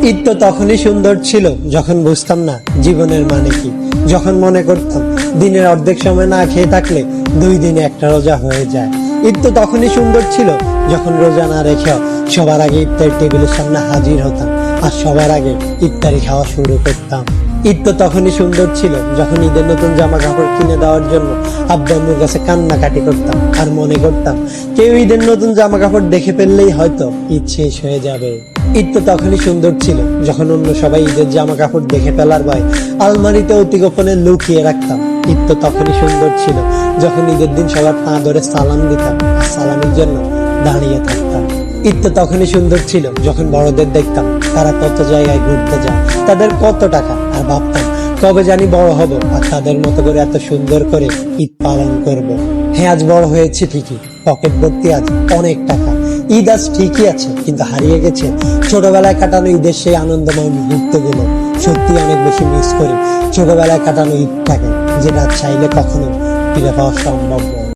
ঈদ তো তখনই সুন্দর ছিল যখন বুঝতাম না জীবনের মানে কি, যখন মনে করতাম দিনের অর্ধেক সময় না খেয়ে থাকলে 2 দিনে একটা রোজা হয়ে যায়। ঈদ তো তখনই সুন্দর ছিল যখন রোজা না রেখেও সবার আগে ইফতার টেবিলের সামনে হাজির হতাম আর সবার আগে ইফতারি খাওয়া শুরু করতাম। ঈদ তো তখনই সুন্দর ছিল যখন ঈদের নতুন জামা কাপড় কিনে দেওয়ার জন্য আব্বু আম্মুর কাছে কান্নাকাটি করতাম আর মনে করতাম কেউ ঈদের নতুন জামা কাপড় দেখে ফেললেই হয়তো ঈদ শেষ হয়ে যাবে। ঈদ তো তখনই সুন্দর ছিল যখন অন্য সবাই ঈদের জামা কাপড় দেখে ফেলার ভয় আলমারিতে অতি গোপনে লুকিয়ে রাখতাম। ঈদ তো তখনই সুন্দর ছিল যখন ঈদের দিন সবার পা ধরে সালাম দিতাম আর সালামের জন্য দাঁড়িয়ে থাকতাম। ঈদ তো তখনই সুন্দর ছিল যখন বড়দের দেখতাম তারা কত জায়গায় ঘুরতে যায়, তাদের কত টাকা, আর ভাবতাম কবে জানি বড় হব আর তাদের মতো করে এত সুন্দর করে ঈদ পালন করব। হ্যাঁ, আজ বড় হয়েছে ঠিকই, পকেট ভর্তি আজ অনেক টাকা। ঈদ আজ ঠিকই আছে, কিন্তু হারিয়ে গেছে ছোটবেলায় কাটানো ঈদের সেই আনন্দময় মুহূর্তগুলো। সত্যি অনেক বেশি মিস করি ছোটবেলায় কাটানো ঈদটাকে, যেটা চাইলে কখনো ফিরে পাওয়া সম্ভব নয়।